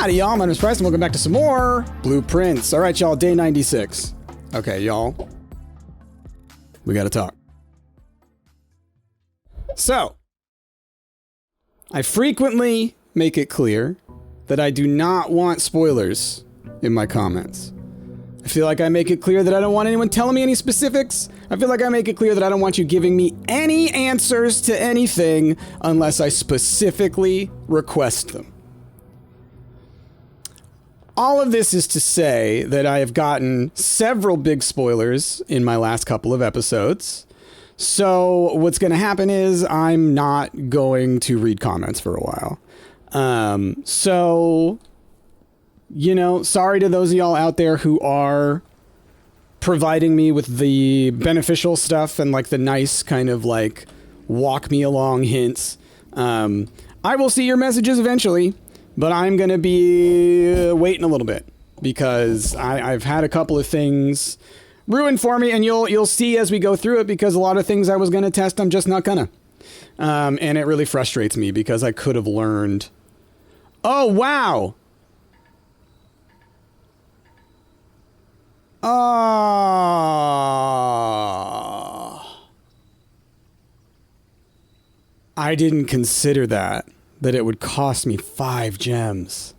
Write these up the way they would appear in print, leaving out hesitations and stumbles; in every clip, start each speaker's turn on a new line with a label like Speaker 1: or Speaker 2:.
Speaker 1: Howdy, y'all. My name is Price, and welcome back to some more Blueprints. All right, y'all, day 96. Okay, y'all. We gotta talk. So, I frequently make it clear that I do not want spoilers in my comments. I feel like I make it clear that I don't want anyone telling me any specifics. I feel like I make it clear that I don't want you giving me any answers to anything unless I specifically request them. All of this is to say that I have gotten several big spoilers in my last couple of episodes. So what's going to happen is I'm not going to read comments for a while. So, you know, sorry to those of y'all out there who are providing me with the beneficial stuff and like the nice kind of like walk me along hints. I will see your messages eventually. But I'm going to be waiting a little bit because I've had a couple of things ruined for me, and you'll see as we go through it because a lot of things I was going to test, I'm just not gonna. And it really frustrates me because I could have learned. Oh, wow. I didn't consider that it would cost me 5 gems.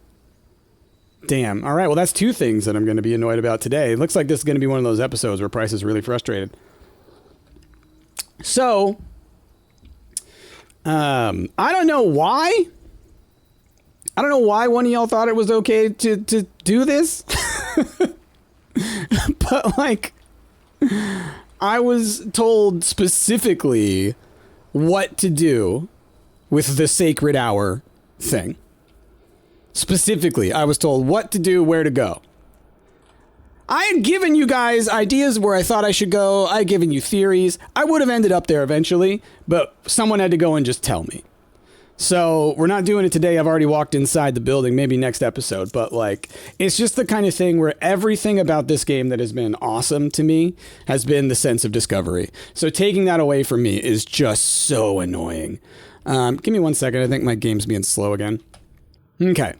Speaker 1: Damn. All right. Well, that's 2 things that I'm going to be annoyed about today. It looks like this is going to be one of those episodes where Price is really frustrated. So, I don't know why. I don't know why one of y'all thought it was okay to do this. But, like, I was told specifically what to do with the sacred hour thing. Specifically, I was told what to do, where to go. I had given you guys ideas where I thought I should go. I had given you theories. I would have ended up there eventually, but someone had to go and just tell me. So we're not doing it today. I've already walked inside the building, maybe next episode, but like, it's just the kind of thing where everything about this game that has been awesome to me has been the sense of discovery. So taking that away from me is just so annoying. Give me 1 second. I think my game's being slow again. Okay.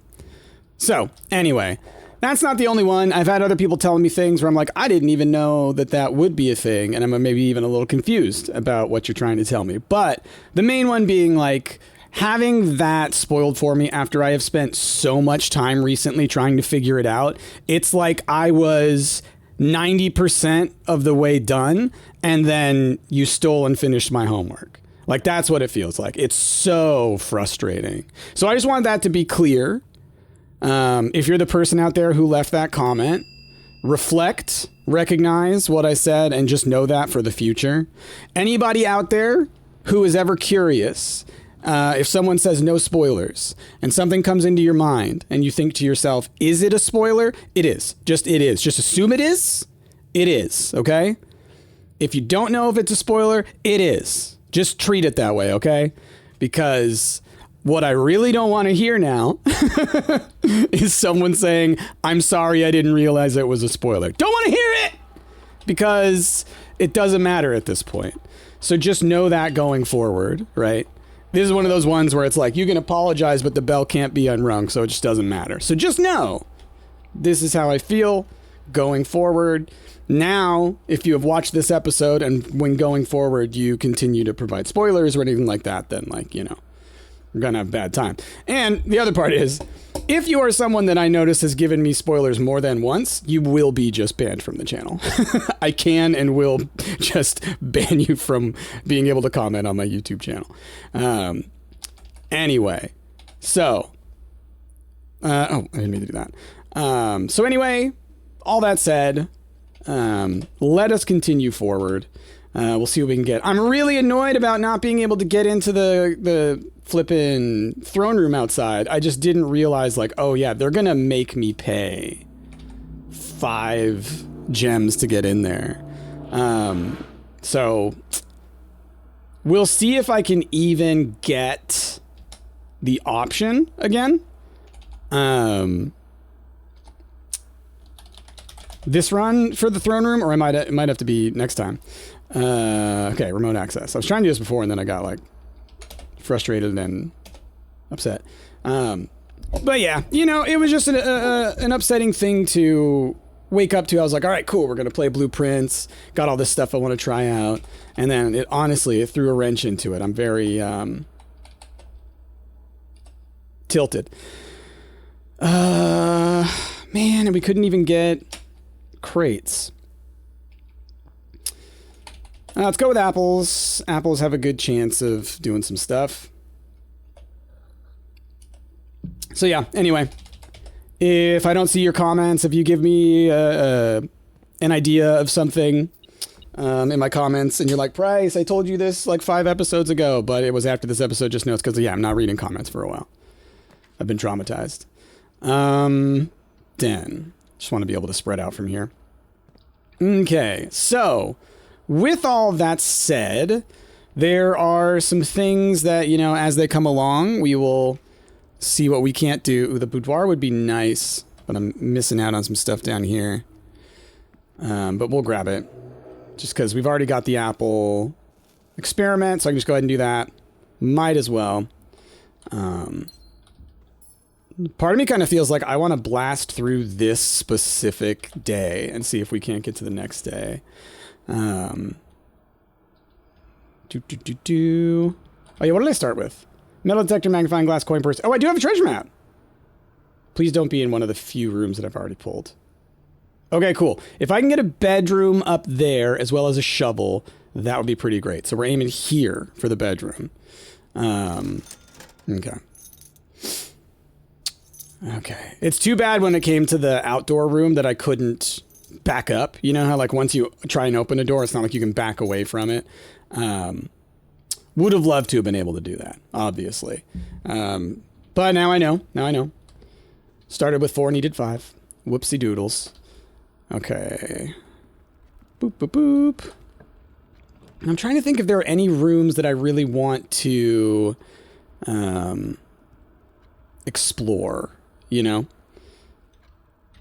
Speaker 1: So, anyway, that's not the only one. I've had other people telling me things where I'm like, I didn't even know that would be a thing, and I'm maybe even a little confused about what you're trying to tell me. But the main one being, like, having that spoiled for me after I have spent so much time recently trying to figure it out. It's like I was 90% of the way done, and then you stole and finished my homework. Like, that's what it feels like. It's so frustrating. So I just want that to be clear. If you're the person out there who left that comment, reflect, recognize what I said, and just know that for the future. Anybody out there who is ever curious, if someone says no spoilers and something comes into your mind and you think to yourself, is it a spoiler? It is. It is. Just assume it is. It is. Okay? If you don't know if it's a spoiler, it is. Just treat it that way, okay? Because what I really don't want to hear now is someone saying, I'm sorry I didn't realize it was a spoiler. Don't want to hear it! Because it doesn't matter at this point. So just know that going forward, right? This is one of those ones where it's like, you can apologize, but the bell can't be unrung, so it just doesn't matter. So just know, this is how I feel going forward. Now, if you have watched this episode and when going forward you continue to provide spoilers or anything like that, then, like, you know, we're gonna have a bad time. And the other part is, if you are someone that I notice has given me spoilers more than once, you will be just banned from the channel. I can and will just ban you from being able to comment on my YouTube channel. Anyway, so, I didn't mean to do that. So anyway, all that said, let us continue forward. We'll see what we can get. I'm really annoyed about not being able to get into the flippin' throne room outside. I just didn't realize, like, oh yeah, they're gonna make me pay 5 gems to get in there. So we'll see if I can even get the option again. This run for the throne room, or it might have to be next time. Okay, remote access. I was trying to do this before and then I got like frustrated and upset. But yeah, you know, it was just an upsetting thing to wake up to. I was like, all right, cool, we're going to play Blueprints. Got all this stuff I want to try out. And then it honestly, it threw a wrench into it. I'm very tilted. Man, and we couldn't even get crates. Let's go with apples. Apples have a good chance of doing some stuff. So yeah, anyway, if I don't see your comments, if you give me an idea of something in my comments and you're like, Price, I told you this like 5 episodes ago, but it was after this episode, just know it's because, yeah, I'm not reading comments for a while. I've been traumatized. Then, just want to be able to spread out from here. Okay, so with all that said, there are some things that, you know, as they come along, we will see what we can't do. Ooh, the boudoir would be nice, but I'm missing out on some stuff down here. But we'll grab it. Just because we've already got the apple experiment, so I can just go ahead and do that. Might as well. Part of me kind of feels like I want to blast through this specific day and see if we can't get to the next day. Oh yeah, what did I start with? Metal detector, magnifying glass, coin purse. Oh, I do have a treasure map. Please don't be in one of the few rooms that I've already pulled. Okay, cool. If I can get a bedroom up there as well as a shovel, that would be pretty great. So we're aiming here for the bedroom. Okay. Okay. It's too bad when it came to the outdoor room that I couldn't back up. You know how like once you try and open a door, it's not like you can back away from it. Would have loved to have been able to do that, obviously. But now I know. Now I know. Started with 4, needed 5. Whoopsie doodles. Okay. Boop, boop, boop. I'm trying to think if there are any rooms that I really want to explore, you know?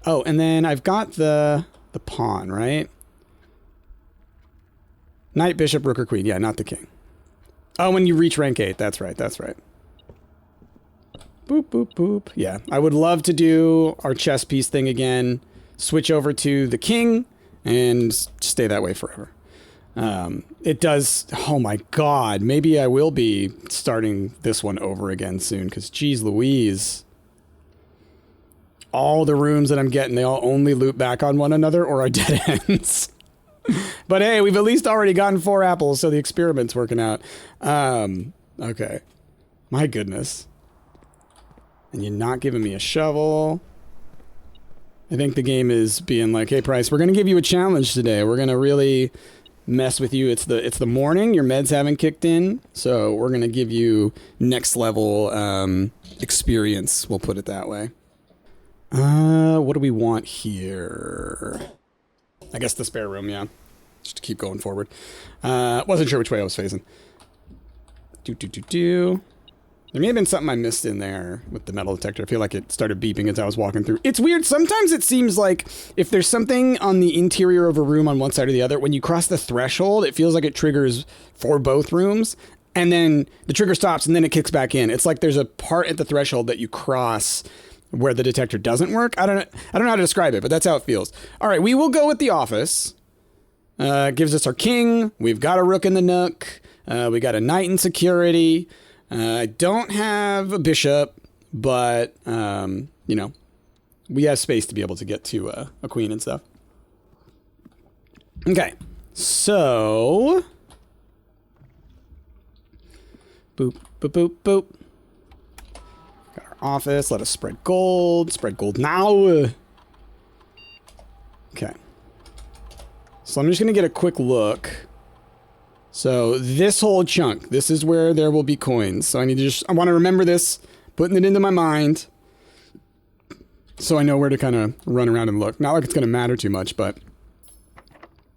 Speaker 1: Oh, and then I've got the pawn, right? Knight, bishop, rook, or queen. Yeah, not the king. Oh, when you reach rank 8. That's right. That's right. Boop, boop, boop. Yeah, I would love to do our chess piece thing again. Switch over to the king and stay that way forever. It does... Oh my god. Maybe I will be starting this one over again soon, because geez Louise. All the rooms that I'm getting, they all only loop back on one another or are dead ends. But hey, we've at least already gotten 4 apples, so the experiment's working out. Okay. My goodness. And you're not giving me a shovel. I think the game is being like, hey, Price, we're going to give you a challenge today. We're going to really mess with you. It's the morning. Your meds haven't kicked in, so we're going to give you next level experience. We'll put it that way. What do we want here? I guess the spare room, yeah. Just to keep going forward. Wasn't sure which way I was facing. There may have been something I missed in there with the metal detector. I feel like it started beeping as I was walking through. It's weird. Sometimes it seems like if there's something on the interior of a room on one side or the other, when you cross the threshold, it feels like it triggers for both rooms. And then the trigger stops and then it kicks back in. It's like there's a part at the threshold that you cross where the detector doesn't work. I don't know how to describe it, but that's how it feels. All right, we will go with the office. Gives us our king. We've got a rook in the nook. We got a knight in security. I don't have a bishop, but, you know, we have space to be able to get to a queen and stuff. Okay, so... Boop, boop, boop, boop. Got our office. Let us spread gold. Spread gold now. Okay. So I'm just going to get a quick look. So this whole chunk, this is where there will be coins. So I want to remember this, putting it into my mind. So I know where to kind of run around and look. Not like it's going to matter too much, but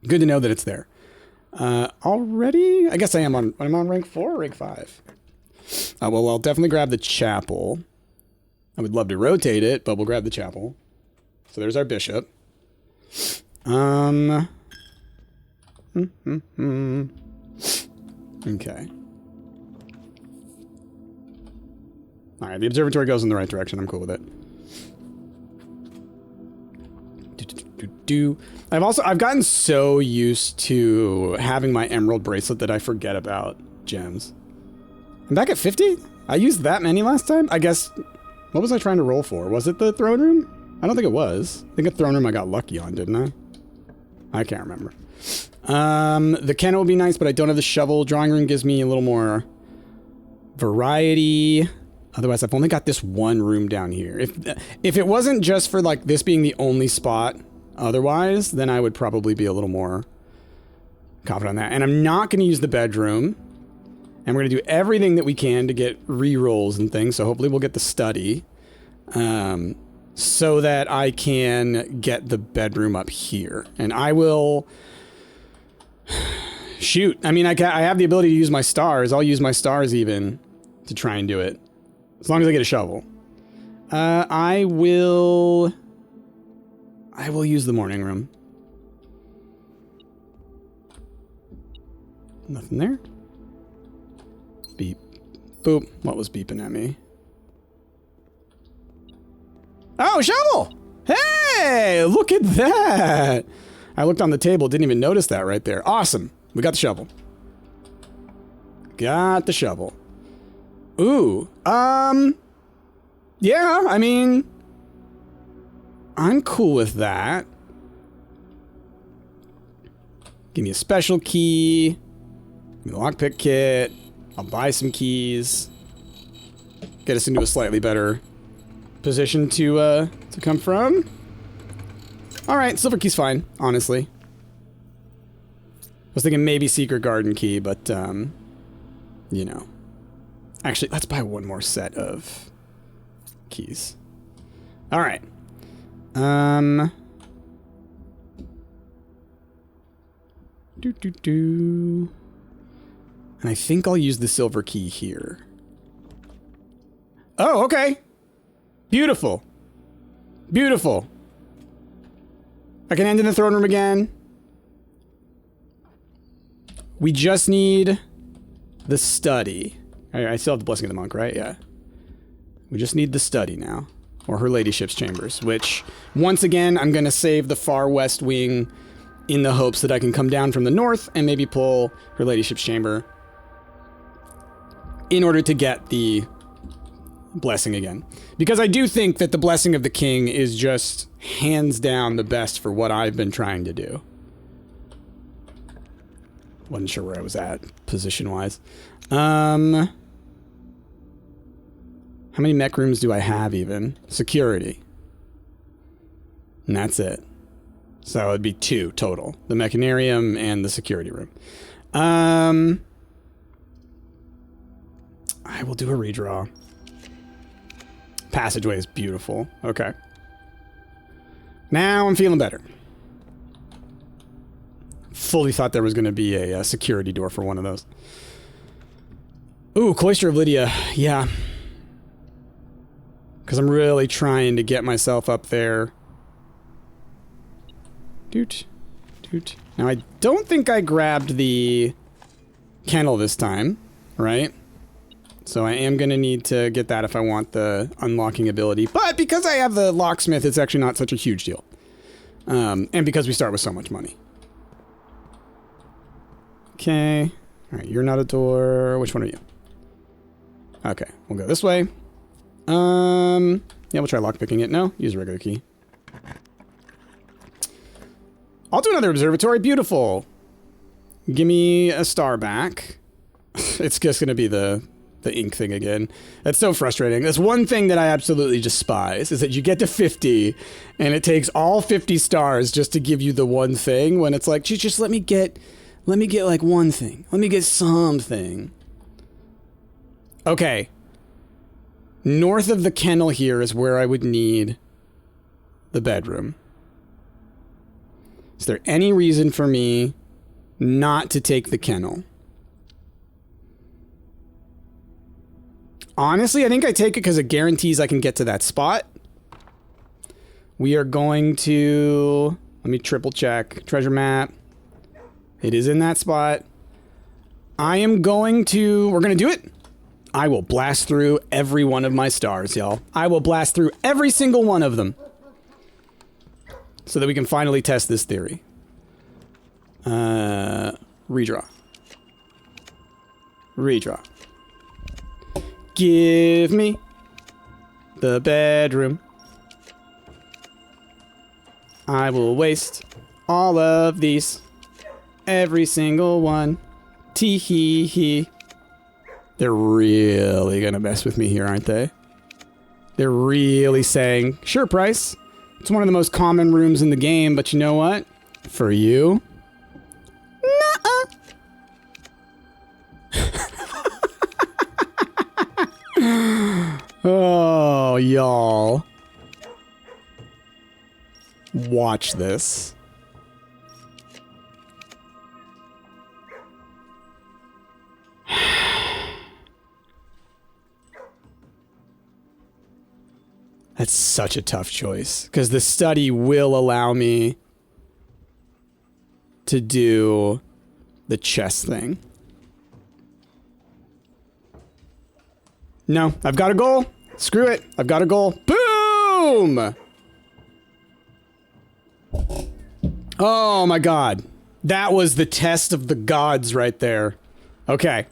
Speaker 1: good to know that it's there. Already? I guess I'm on rank 4 or rank 5? Well, I'll definitely grab the chapel. I would love to rotate it, but we'll grab the chapel. So there's our bishop. Okay. All right, the observatory goes in the right direction. I'm cool with it. I've gotten so used to having my emerald bracelet that I forget about gems. I'm back at 50? I used that many last time? I guess, what was I trying to roll for? Was it the throne room? I don't think it was. I think a throne room I got lucky on, didn't I? I can't remember. The kennel would be nice, but I don't have the shovel. Drawing room gives me a little more variety. Otherwise, I've only got this one room down here. If it wasn't just for like this being the only spot otherwise, then I would probably be a little more confident on that. And I'm not going to use the bedroom. And we're going to do everything that we can to get re-rolls and things. So hopefully we'll get the study. So that I can get the bedroom up here. And I will... Shoot. I mean, I have the ability to use my stars. I'll use my stars even to try and do it. As long as I get a shovel. I will use the morning room. Nothing there. Beep. Boop. What was beeping at me? Oh, shovel! Hey, look at that! I looked on the table, didn't even notice that right there. Awesome. We got the shovel. Got the shovel. Ooh. Yeah, I mean... I'm cool with that. Give me a special key. Give me the lockpick kit. I'll buy some keys. Get us into a slightly better position to come from. Alright, silver key's fine, honestly. I was thinking maybe secret garden key, but, you know. Actually, let's buy one more set of keys. Alright. And I think I'll use the silver key here. Oh, okay. Beautiful. Beautiful. I can end in the throne room again. We just need the study. I still have the blessing of the monk, right? Yeah. We just need the study now. Or her ladyship's chambers, which, once again, I'm going to save the far west wing in the hopes that I can come down from the north and maybe pull her ladyship's chamber in order to get the blessing again. Because I do think that the blessing of the king is just hands down the best for what I've been trying to do. Wasn't sure where I was at position-wise. How many mech rooms do I have even? Security. And that's it. So it'd be 2 total. The mechanarium and the security room. I will do a redraw. Passageway is beautiful. Okay. Now I'm feeling better. Fully thought there was going to be a security door for one of those. Ooh, Cloister of Lydia. Yeah. Because I'm really trying to get myself up there. Doot. Doot. Now, I don't think I grabbed the kennel this time, right? So I am going to need to get that if I want the unlocking ability. But because I have the locksmith, it's actually not such a huge deal. And because we start with so much money. Okay. All right, you're not a door. Which one are you? Okay, we'll go this way. Yeah, we'll try lockpicking it. No, use a regular key. I'll do another observatory. Beautiful. Give me a star back. It's just going to be the ink thing again. That's so frustrating. That's one thing that I absolutely despise, is that you get to 50 and it takes all 50 stars just to give you the one thing, when it's like, just let me get like one thing. Let me get something. Okay. North of the kennel here is where I would need the bedroom. Is there any reason for me not to take the kennel? Honestly, I think I take it because it guarantees I can get to that spot. We are going to... Let me triple check. Treasure map. It is in that spot. I am going to... We're going to do it. I will blast through every one of my stars, y'all. I will blast through every single one of them. So that we can finally test this theory. Redraw. Redraw. Give me the bedroom. I will waste all of these. Every single one. Tee-hee-hee. They're really gonna mess with me here, aren't they? They're really saying, sure, price. It's one of the most common rooms in the game, but you know what? For you? Nuh-uh. Oh, y'all. Watch this. That's such a tough choice, because the study will allow me to do the chess thing. No, I've got a goal. Screw it. I've got a goal. Boom! Oh my god. That was the test of the gods right there. Okay.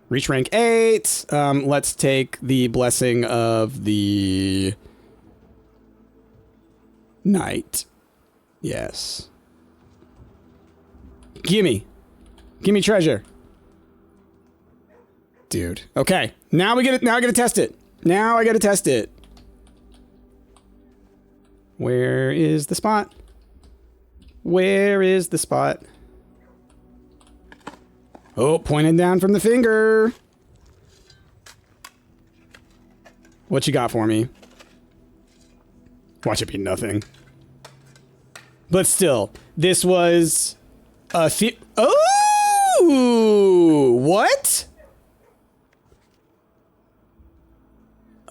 Speaker 1: Reach rank 8. Let's take the blessing of the night. Yes. Gimme. Gimme treasure. Dude. Okay. Now we get it. Now I gotta test it. Now I gotta test it. Where is the spot? Where is the spot? Oh, pointed down from the finger. What you got for me? Watch it be nothing. But still, this was a oh! What?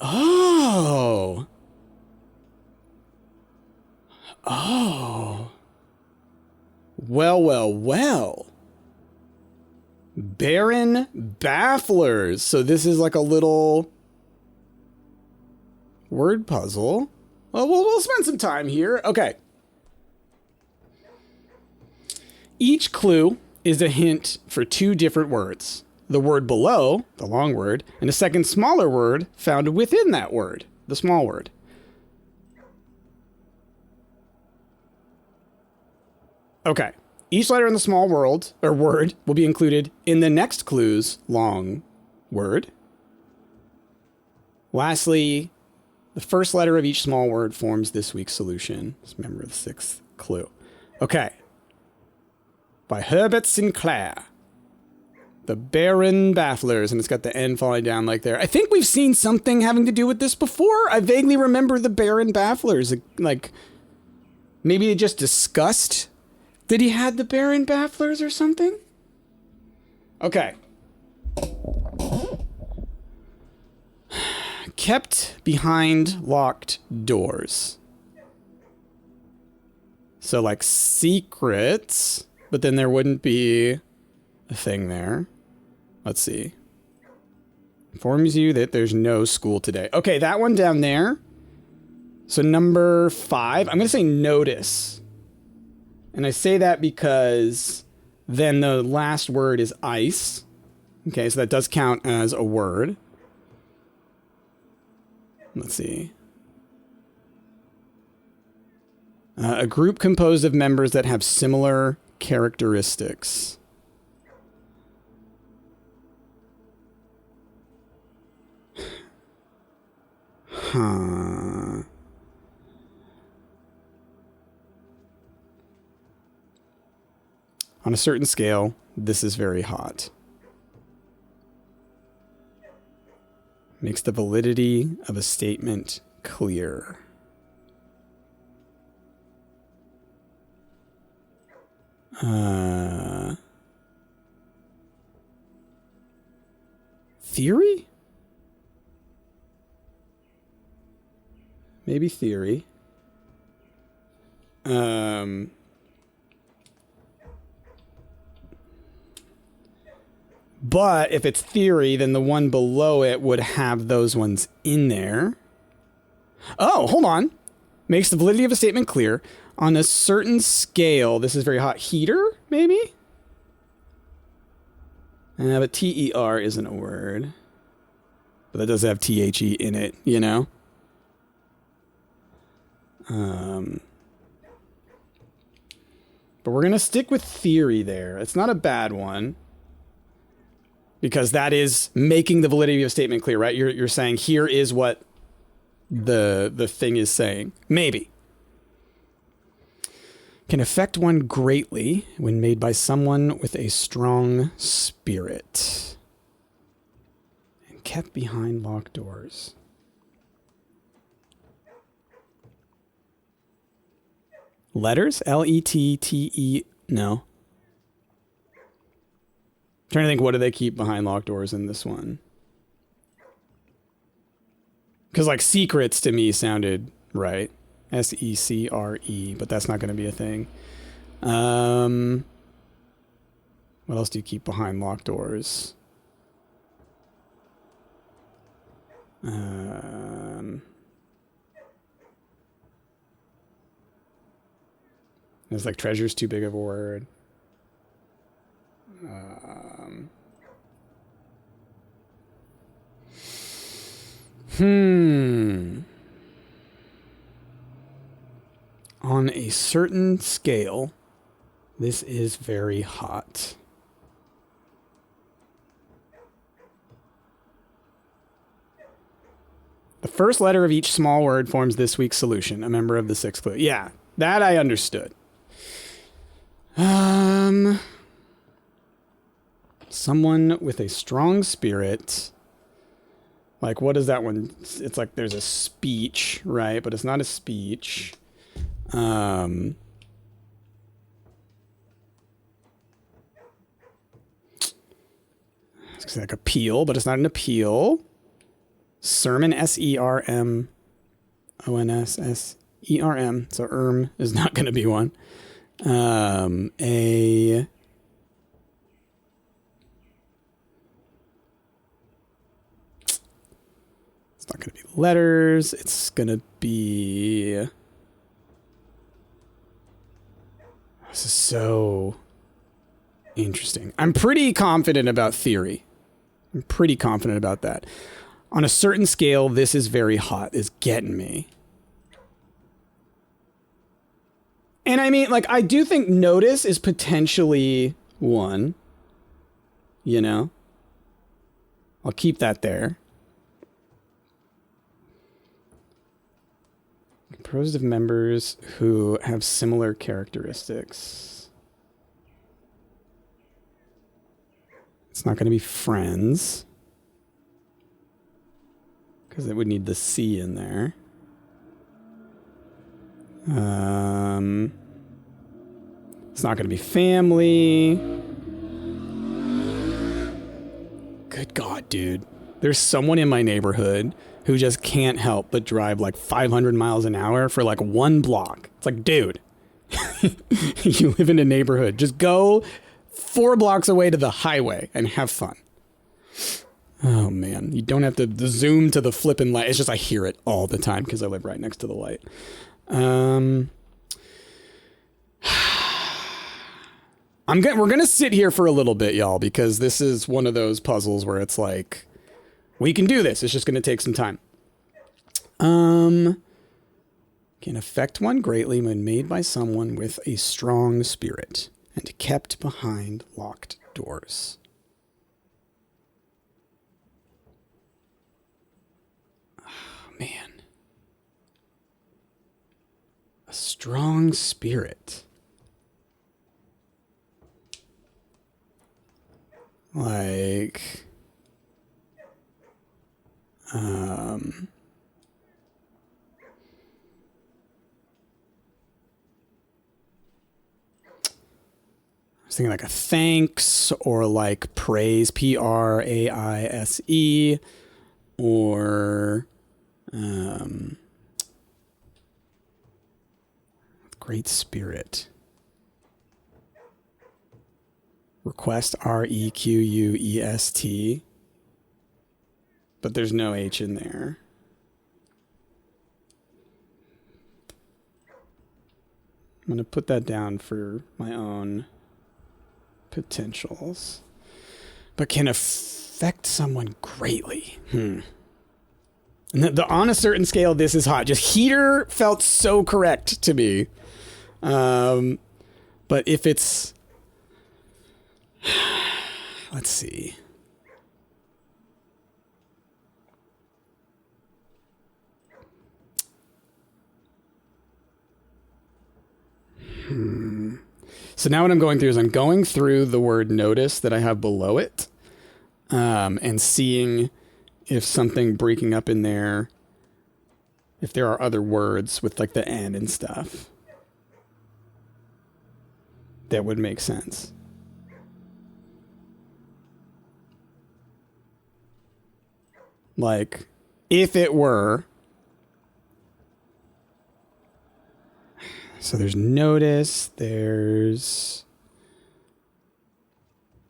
Speaker 1: Oh. Oh. Well, well, well. Baron Bafflers. So this is like a little word puzzle. Well, we'll spend some time here. Okay. Each clue is a hint for 2 different words. The word below, the long word, and a second smaller word found within that word, the small word. Okay. Each letter in the small word will be included in the next clue's long word. Lastly, the first letter of each small word forms this week's solution. Let's remember the 6th clue. Okay. By Herbert Sinclair. The Baron Bafflers, and it's got the N falling down like there. I think we've seen something having to do with this before. I vaguely remember the Baron Bafflers. Like, maybe they just discussed that he had the Baron Bafflers or something? Okay. Kept behind locked doors. So, like, secrets, but then there wouldn't be a thing there. Let's see. Informs you that there's no school today. Okay, that one down there. So number 5, I'm going to say notice. And I say that because then the last word is ice. Okay, so that does count as a word. Let's see. A group composed of members that have similar characteristics. Huh. On a certain scale, this is very hot. Makes the validity of a statement clear. Theory? Maybe theory. But if it's theory, then the one below it would have those ones in there. Oh, hold on. Makes the validity of a statement clear. On a certain scale, this is very hot. Heater, maybe? But T-E-R isn't a word. But that does have T-H-E in it, you know? But we're going to stick with theory there. It's not a bad one. Because that is making the validity of a statement clear, right? You're saying here is what the thing is saying. Maybe. Can affect one greatly when made by someone with a strong spirit. And kept behind locked doors. Letters? L-E-T-T-E... No. Trying to think, what do they keep behind locked doors in this one? Because, like, secrets to me sounded right. S-E-C-R-E, but that's not going to be a thing. What else do you keep behind locked doors? It's like treasure's too big of a word. On a certain scale, this is very hot. The first letter of each small word forms this week's solution, a member of the sixth clue. Yeah, that I understood. Someone with a strong spirit. Like, what is that one? It's like there's a speech, right? But it's not a speech. It's like appeal, but it's not an appeal. Sermon, S-E-R-M-O-N-S-S-E-R-M. So is not going to be one. It's not going to be letters. It's going to be... This is so interesting. I'm pretty confident about theory. I'm pretty confident about that. On a certain scale, this is very hot. Is getting me. And I mean, like, I do think notice is potentially one. You know? I'll keep that there. Composed of members who have similar characteristics. It's not going to be friends. Because it would need the C in there. It's not going to be family. Good God, dude. There's someone in my neighborhood who just can't help but drive like 500 miles an hour for like one block. It's like, dude, you live in a neighborhood. Just go 4 blocks away to the highway and have fun. Oh, man. You don't have to zoom to the flipping light. It's just I hear it all the time because I live right next to the light. We're going to sit here for a little bit, y'all, because this is one of those puzzles where it's like, we can do this. It's just going to take some time. Can affect one greatly when made by someone with a strong spirit and kept behind locked doors. Oh, man. A strong spirit. Like, I was thinking like a thanks or like praise, P-R-A-I-S-E, or great spirit. Request, Request. But there's no H in there. I'm going to put that down for my own potentials. But can affect someone greatly. And on a certain scale, this is hot. Just heater felt so correct to me. But if it's... Let's see. So now what I'm going through is I'm going through the word notice that I have below it, and seeing if something breaking up in there, if there are other words with like the N and stuff that would make sense. Like, if it were... So there's notice, there's...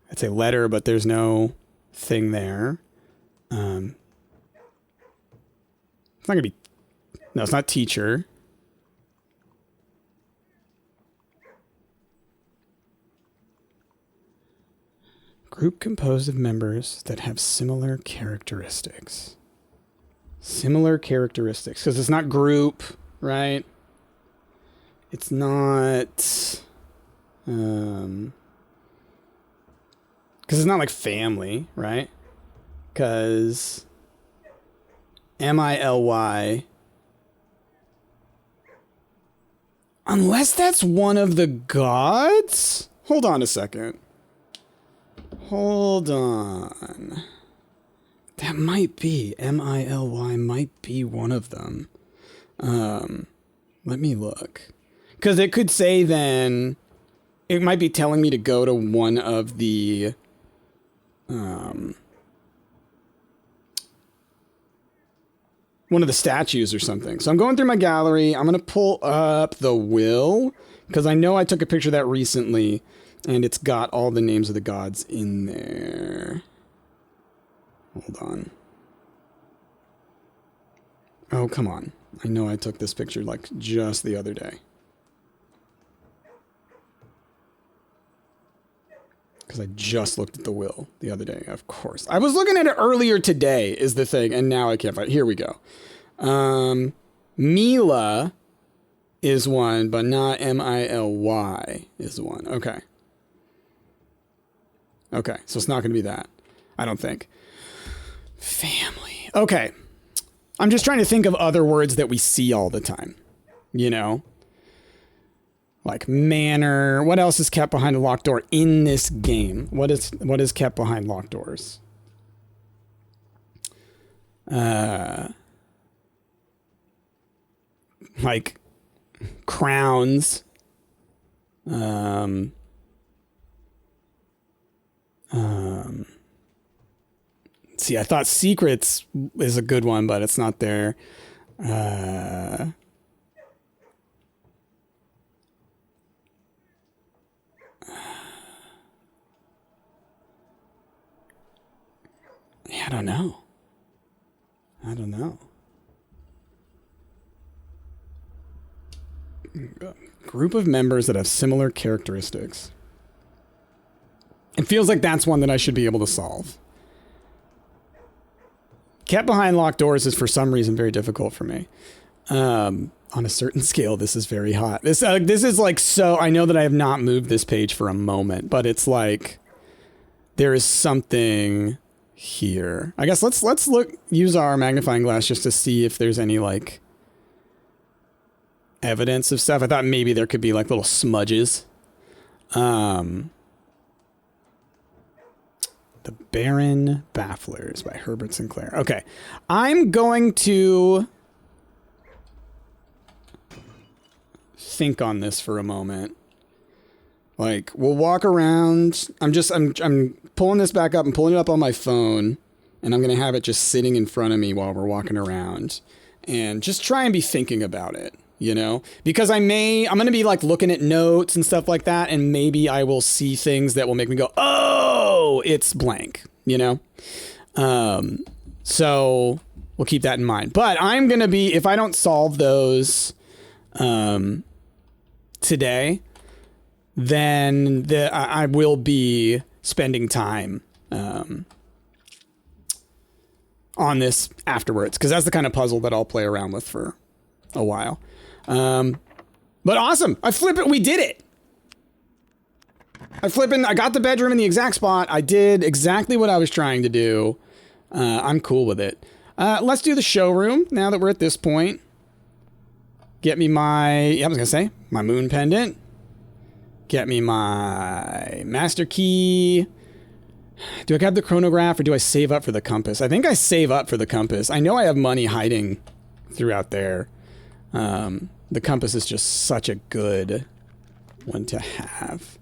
Speaker 1: I'd say letter, but there's no thing there. It's not going to be... No, it's not teacher. Group composed of members that have similar characteristics. Similar characteristics. Because it's not group, right? It's not... Because it's not like family, right? Because... M-I-L-Y... Unless that's one of the gods? Hold on a second. Hold on. That might be. M-I-L-Y might be one of them. Let me look. Because it could say then... It might be telling me to go to one of the... one of the statues or something. So I'm going through my gallery. I'm going to pull up the will. Because I know I took a picture of that recently. And it's got all the names of the gods in there. Hold on. Oh, come on. I know I took this picture like just the other day. Because I just looked at the will the other day, of course. I was looking at it earlier today is the thing, and now I can't find it. Here we go. Mila is one, but not M-I-L-Y is one. Okay. Okay, so it's not going to be that. I don't think. Family. Okay. I'm just trying to think of other words that we see all the time. You know? Like manor. What else is kept behind a locked door in this game? What is kept behind locked doors? Like crowns. See, I thought secrets is a good one, but it's not there. Yeah, I don't know. Group of members that have similar characteristics. It feels like that's one that I should be able to solve. Kept behind locked doors is for some reason very difficult for me. On a certain scale, this is very hot. This is like so... I know that I have not moved this page for a moment, but it's like... There is something here. I guess let's use our magnifying glass just to see if there's any like... evidence of stuff. I thought maybe there could be like little smudges. The Barren Bafflers by Herbert Sinclair. Okay. I'm going to think on this for a moment. Like, we'll walk around. I'm pulling this back up and pulling it up on my phone, and I'm going to have it just sitting in front of me while we're walking around and just try and be thinking about it. you know, because I'm going to be like looking at notes and stuff like that. And maybe I will see things that will make me go, oh, it's blank, you know? So we'll keep that in mind, but I'm going to be, if I don't solve those, today, then I will be spending time, on this afterwards, because that's the kind of puzzle that I'll play around with for a while. But awesome. We did it. I got the bedroom in the exact spot. I did exactly what I was trying to do. I'm cool with it. Let's do the showroom now that we're at this point. Get me my moon pendant. Get me my master key. Do I grab the chronograph or do I save up for the compass? I think I save up for the compass. I know I have money hiding throughout there. The compass is just such a good one to have.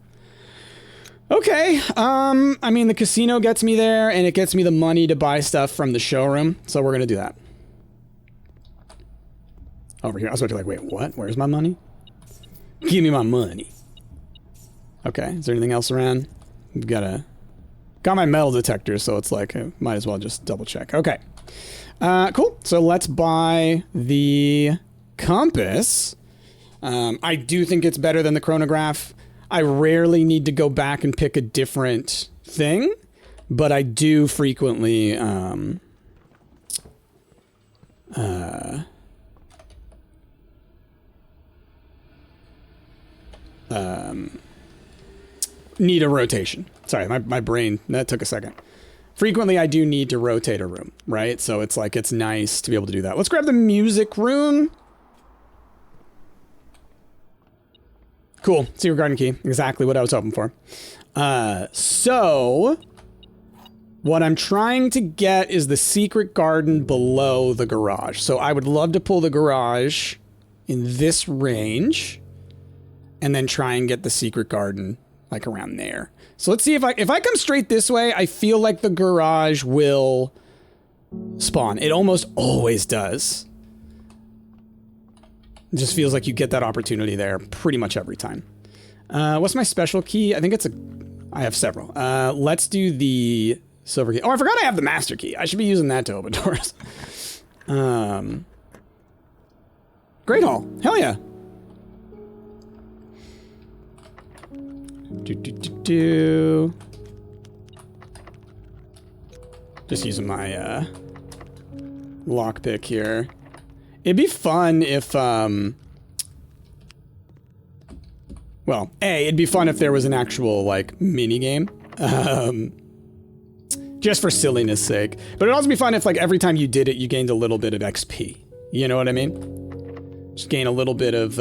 Speaker 1: Okay. I mean, the casino gets me there and it gets me the money to buy stuff from the showroom. So we're going to do that. Over here. I was about to be like, wait, what? Where's my money? Give me my money. Okay. Is there anything else around? We've got my metal detector, so it's like, I might as well just double check. Okay. Cool. So let's buy the compass. I do think it's better than the chronograph. I rarely need to go back and pick a different thing, but I do frequently, need a rotation. Sorry, my brain, that took a second. Frequently, I do need to rotate a room, right? So it's like, it's nice to be able to do that. Let's grab the music room. Cool. Secret garden key. Exactly what I was hoping for. So what I'm trying to get is the secret garden below the garage. So I would love to pull the garage in this range and then try and get the secret garden like around there. So let's see if I come straight this way, I feel like the garage will spawn. It almost always does. It just feels like you get that opportunity there pretty much every time. What's my special key? I think I have several. Let's do the silver key. Oh, I forgot I have the master key. I should be using that to open doors. Great Hall. Hell yeah. Just using my lockpick here. It'd be fun if, well, it'd be fun if there was an actual, like, mini game. Just for silliness sake. But it'd also be fun if, like, every time you did it, you gained a little bit of XP. You know what I mean? Just gain a little bit of,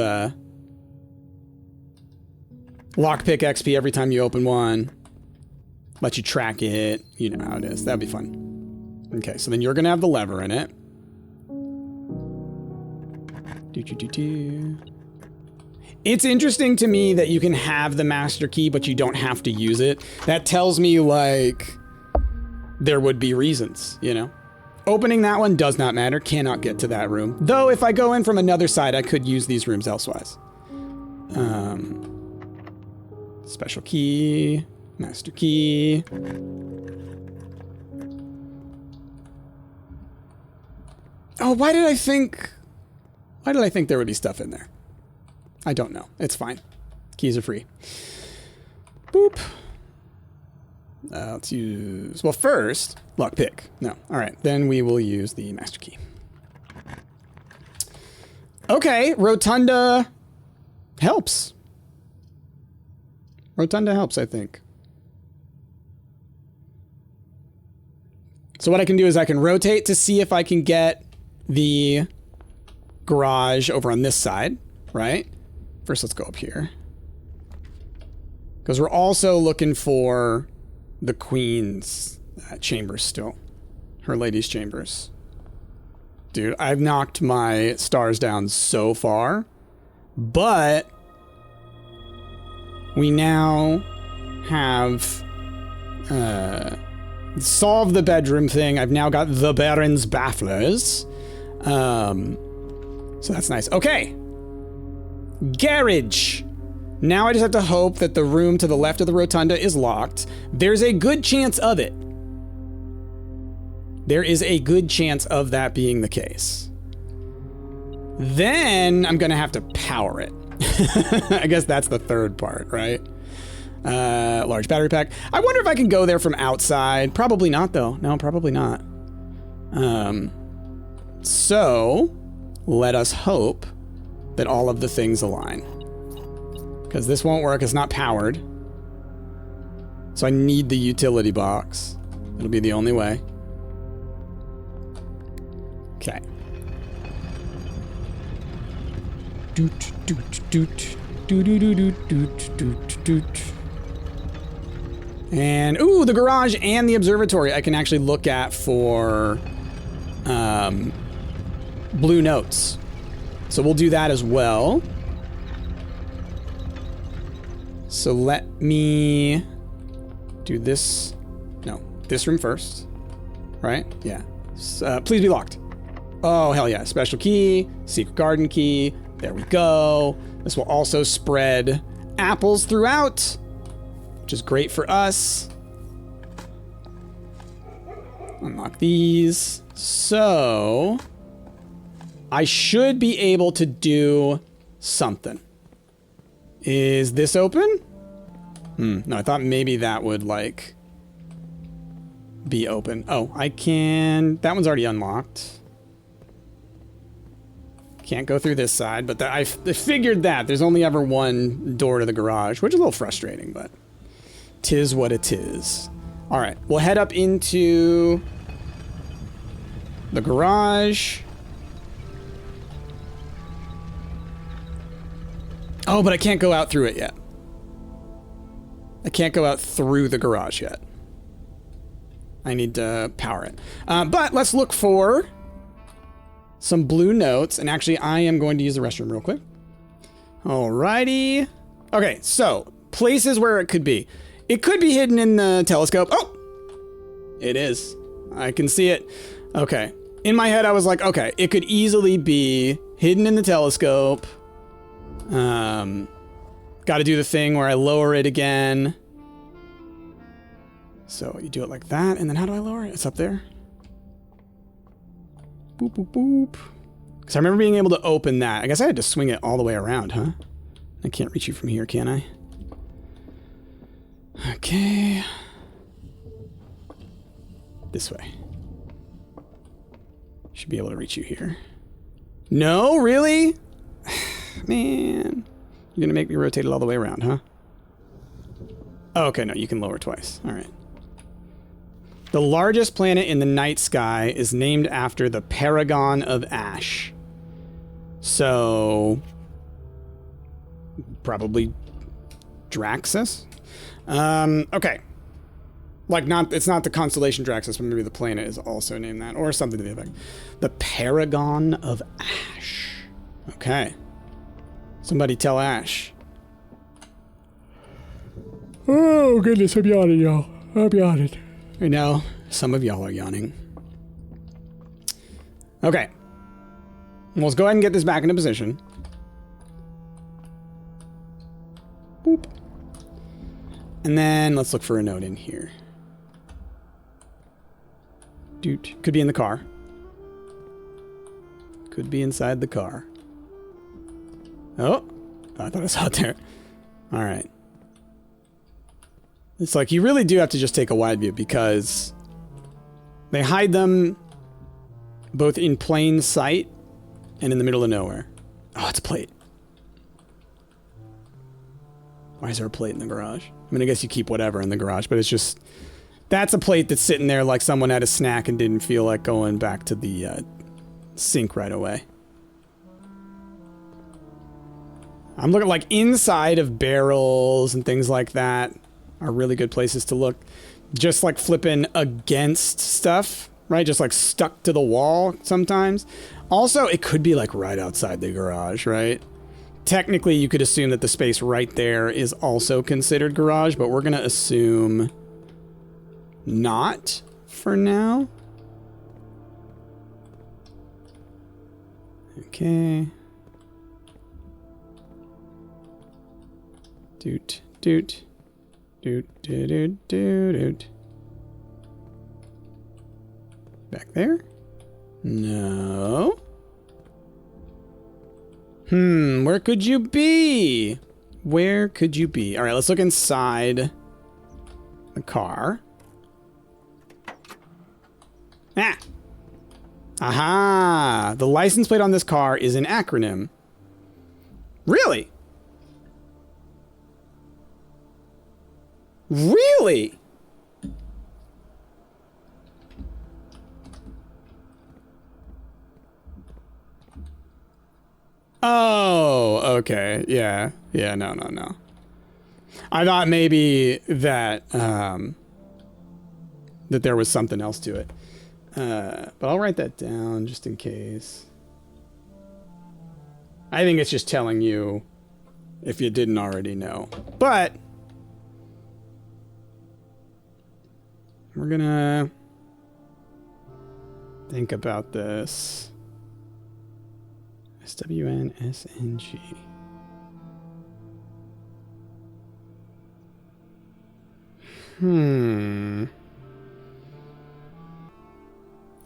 Speaker 1: lockpick XP every time you open one. Let you track it. You know how it is. That'd be fun. Okay, so then you're gonna have the lever in it. It's interesting to me that you can have the master key, but you don't have to use it. That tells me, like, there would be reasons, you know? Opening that one does not matter. Cannot get to that room. Though, if I go in from another side, I could use these rooms elsewise. Special key. Master key. Oh, why did I think there would be stuff in there? I don't know. It's fine. Keys are free. Boop. Let's use... Well, first, lockpick. No. All right. Then we will use the master key. Okay. Rotunda helps. Rotunda helps, I think. So what I can do is I can rotate to see if I can get the garage over on this side, right? First, let's go up here. Because we're also looking for the queen's chambers still. Her lady's chambers. Dude, I've knocked my stars down so far. But we now have solved the bedroom thing. I've now got the Baron's bafflers. So that's nice. Okay. Garage. Now I just have to hope that the room to the left of the rotunda is locked. There's a good chance of it. There is a good chance of that being the case. Then I'm gonna have to power it. I guess that's the third part, right? Large battery pack. I wonder if I can go there from outside. Probably not, though. No, probably not. So let us hope that all of the things align. Because this won't work. It's not powered. So I need the utility box. It'll be the only way. Okay. Doot, doot, doot. Doot, doot, doot, doot, doot, doot. And, ooh, the garage and the observatory I can actually look at for blue notes. So we'll do that as well. So let me do this. No, this room first. Right? Yeah. Please be locked. Oh, hell yeah. Special key, secret garden key. There we go. This will also spread apples throughout, which is great for us. Unlock these. So I should be able to do something. Is this open? No, I thought maybe that would like be open. Oh, I can. That one's already unlocked. Can't go through this side, but I figured that. There's only ever one door to the garage, which is a little frustrating, but 'tis what it is. All right, we'll head up into the garage. Oh, but I can't go out through it yet. I can't go out through the garage yet. I need to power it. But let's look for some blue notes. And actually, I am going to use the restroom real quick. Alrighty. Okay, so places where it could be. It could be hidden in the telescope. Oh! It is. I can see it. Okay. In my head, I was like, okay, it could easily be hidden in the telescope. Got to do the thing where I lower it again. So you do it like that, and then how do I lower it? It's up there. Boop, boop, boop. Because I remember being able to open that. I guess I had to swing it all the way around, huh? I can't reach you from here, can I? Okay. This way. Should be able to reach you here. No, really? Man. You're gonna make me rotate it all the way around, huh? Oh, okay, no, you can lower twice. All right. The largest planet in the night sky is named after the Paragon of Ash. So, probably Draxus? Okay. Like, it's not the constellation Draxus, but maybe the planet is also named that, or something to the effect. The Paragon of Ash. Okay. Somebody tell Ash. Oh, goodness, I'm yawning, y'all. I'm yawning. Right now, some of y'all are yawning. Okay. Well, let's go ahead and get this back into position. Boop. And then let's look for a note in here. Dude, could be in the car. Could be inside the car. Oh, I thought I saw it there. All right. It's like you really do have to just take a wide view because they hide them both in plain sight and in the middle of nowhere. Oh, it's a plate. Why is there a plate in the garage? I mean, I guess you keep whatever in the garage, but it's just... That's a plate that's sitting there like someone had a snack and didn't feel like going back to the sink right away. I'm looking like inside of barrels and things like that are really good places to look. Just like flipping against stuff, right? Just like stuck to the wall sometimes. Also, it could be like right outside the garage, right? Technically, you could assume that the space right there is also considered garage, but we're going to assume not for now. Okay. Doot, doot. Doot, doot, doot, doot, doot. Back there? No. Where could you be? Where could you be? All right, let's look inside the car. Ah. Aha. The license plate on this car is an acronym. Really? Really? Oh, okay. Yeah. Yeah, no. I thought maybe that that there was something else to it. But I'll write that down just in case. I think it's just telling you if you didn't already know. But we're gonna think about this. SWNSNG.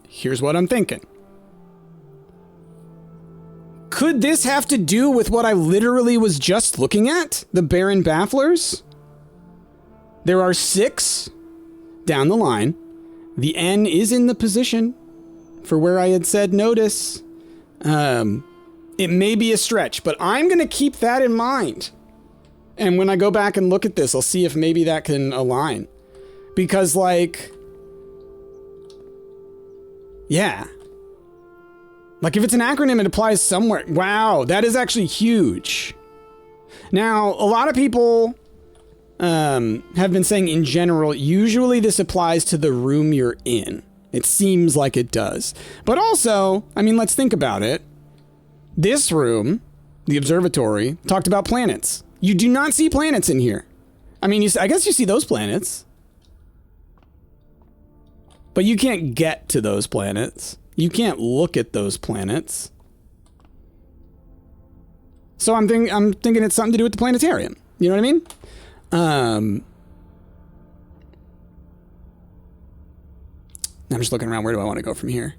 Speaker 1: Here's what I'm thinking. Could this have to do with what I literally was just looking at? The Baron Bafflers? There are 6 down the line. The N is in the position for where I had said notice. It may be a stretch, but I'm going to keep that in mind. And when I go back and look at this, I'll see if maybe that can align. Because, like, yeah. Like, if it's an acronym, it applies somewhere. Wow, that is actually huge. Now, a lot of people have been saying in general, usually this applies to the room you're in. It seems like it does. But also, I mean, let's think about it. This room, the observatory, talked about planets. You do not see planets in here. I mean, I guess you see those planets. But you can't get to those planets. You can't look at those planets. So I'm thinking it's something to do with the planetarium. You know what I mean? I'm just looking around. Where do I want to go from here?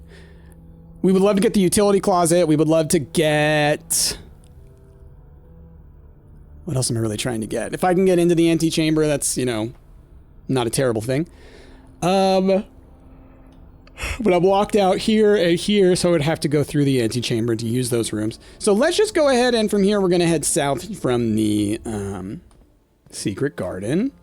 Speaker 1: We would love to get the utility closet. We would love to get... What else am I really trying to get? If I can get into the antechamber, that's, you know, not a terrible thing. But I'm locked out here and here, so I would have to go through the antechamber to use those rooms. So let's just go ahead, and from here we're going to head south from the secret garden.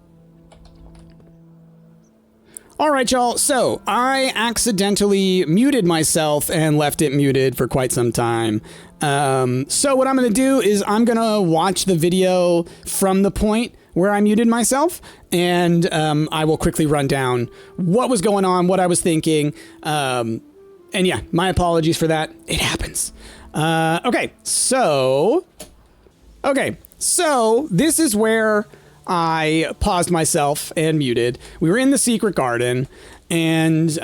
Speaker 1: All right, y'all. So I accidentally muted myself and left it muted for quite some time. So what I'm going to do is I'm going to watch the video from the point where I muted myself, and I will quickly run down what was going on, what I was thinking. And yeah, my apologies for that. It happens. Okay, so this is where I paused myself and muted. We were in the secret garden, and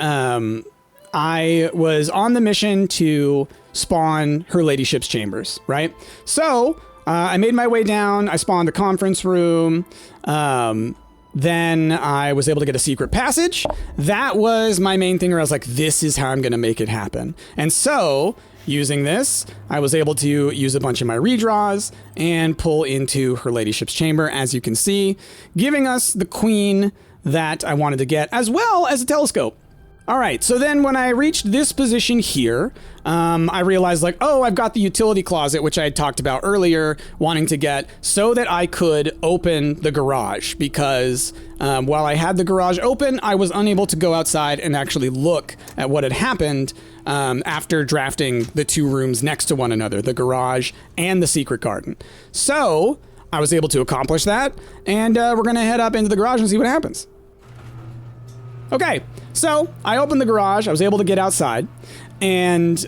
Speaker 1: I was on the mission to spawn her ladyship's chambers, right? So I made my way down. I spawned a conference room. Then I was able to get a secret passage. That was my main thing where I was like, this is how I'm going to make it happen. And so using this, I was able to use a bunch of my redraws and pull into her ladyship's chamber, as you can see, giving us the queen that I wanted to get, as well as a telescope. All right, so then when I reached this position here, I realized like, oh, I've got the utility closet, which I had talked about earlier, wanting to get so that I could open the garage, because while I had the garage open, I was unable to go outside and actually look at what had happened after drafting the 2 rooms next to one another, the garage and the secret garden. So I was able to accomplish that, and we're gonna head up into the garage and see what happens. Okay, so I opened the garage. I was able to get outside. And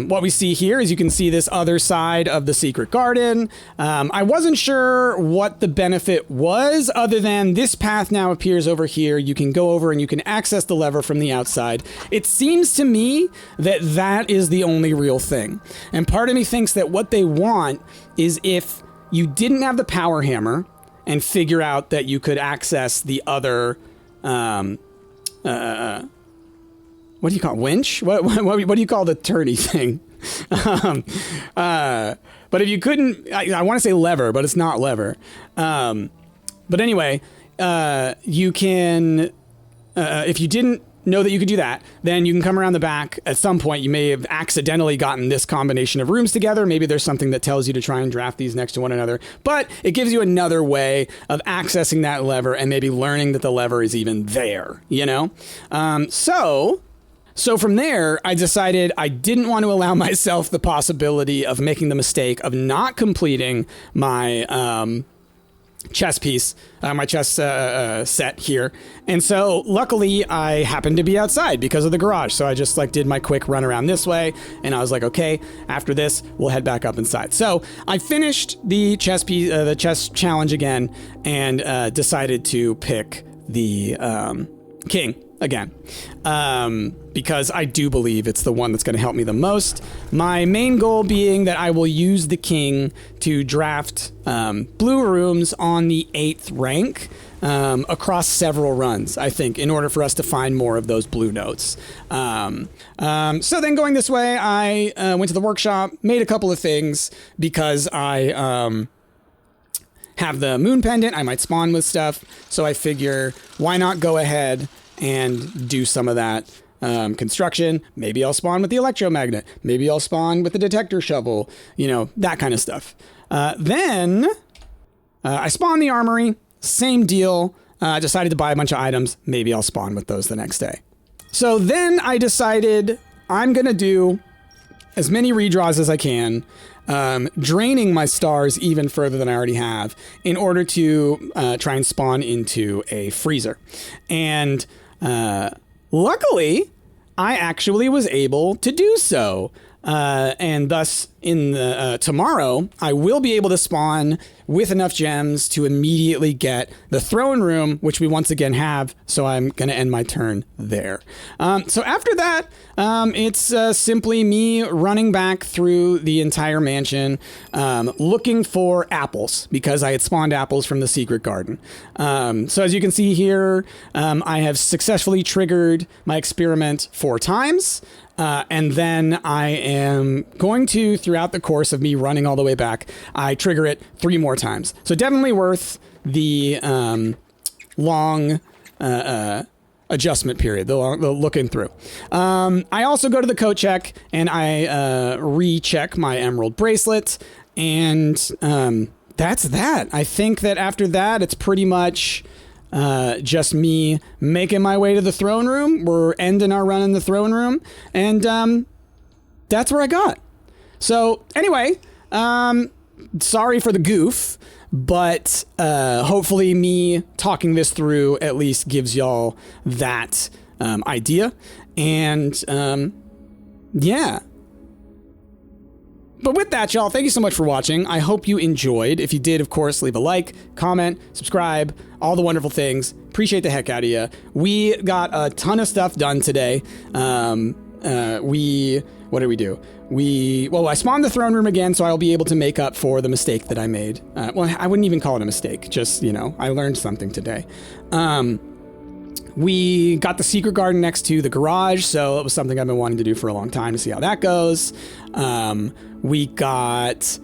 Speaker 1: what we see here is you can see this other side of the secret garden. I wasn't sure what the benefit was other than this path now appears over here. You can go over and you can access the lever from the outside. It seems to me that that is the only real thing. And part of me thinks that what they want is if you didn't have the power hammer and figure out that you could access the other, what do you call it? Winch? What do you call the turny thing? But if you couldn't, I want to say lever, but it's not lever. But anyway, you can, if you didn't know that you could do that, then you can come around the back. At some point, you may have accidentally gotten this combination of rooms together. Maybe there's something that tells you to try and draft these next to one another, but it gives you another way of accessing that lever and maybe learning that the lever is even there, you know? So from there, I decided I didn't want to allow myself the possibility of making the mistake of not completing my chess piece, my chess set here. And so luckily I happened to be outside because of the garage. So I just like did my quick run around this way, and I was like, okay, after this, we'll head back up inside. So I finished the chess piece, the chess challenge again, and decided to pick the king again, because I do believe it's the one that's going to help me the most. My main goal being that I will use the king to draft blue rooms on the 8th rank across several runs, I think, in order for us to find more of those blue notes. So then going this way, I went to the workshop, made a couple of things because I have the moon pendant. I might spawn with stuff. So I figure, why not go ahead and do some of that construction. Maybe I'll spawn with the electromagnet. Maybe I'll spawn with the detector shovel, you know, that kind of stuff. Then I spawned the armory, same deal. Decided to buy a bunch of items. Maybe I'll spawn with those the next day. So then I decided I'm going to do as many redraws as I can, draining my stars even further than I already have in order to try and spawn into a freezer. And luckily, I actually was able to do so. And thus, in the tomorrow, I will be able to spawn with enough gems to immediately get the throne room, which we once again have. So I'm going to end my turn there. So after that, it's simply me running back through the entire mansion, looking for apples because I had spawned apples from the secret garden. So as you can see here, I have successfully triggered my experiment 4 times. And then I am going to, throughout the course of me running all the way back, I trigger it 3 more times. So definitely worth the long adjustment period, the looking through. I also go to the coat check and I recheck my emerald bracelet. And that's that. I think that after that, it's pretty much just me making my way to the throne room. We're ending our run in the throne room, and that's where I got. So anyway, sorry for the goof, but hopefully me talking this through at least gives y'all that idea. And yeah. But with that, y'all, thank you so much for watching. I hope you enjoyed. If you did, of course, leave a like, comment, subscribe, all the wonderful things. Appreciate the heck out of you. We got a ton of stuff done today. What did we do? I spawned the throne room again, so I'll be able to make up for the mistake that I made. Well, I wouldn't even call it a mistake. Just, you know, I learned something today. We got the secret garden next to the garage, so it was something I've been wanting to do for a long time to see how that goes. We got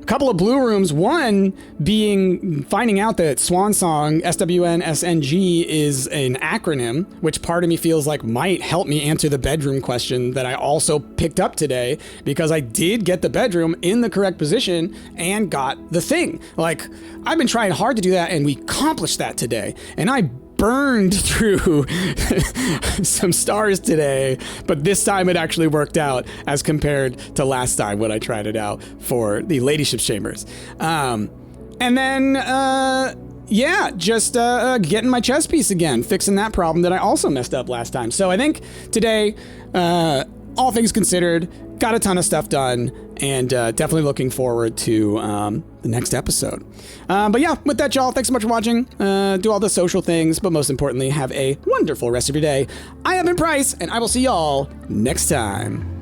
Speaker 1: a couple of blue rooms, one being finding out that Swan Song, SWNSNG, is an acronym, which part of me feels like might help me answer the bedroom question that I also picked up today, because I did get the bedroom in the correct position and got the thing. Like, I've been trying hard to do that, and we accomplished that today. And I burned through some stars today, but this time it actually worked out as compared to last time when I tried it out for the ladyship's chambers. And then, yeah, just getting my chess piece again, fixing that problem that I also messed up last time. So I think today, all things considered, got a ton of stuff done, and definitely looking forward to the next episode. But yeah, with that, y'all, thanks so much for watching. Do all the social things, but most importantly, have a wonderful rest of your day. I have been Price, and I will see y'all next time.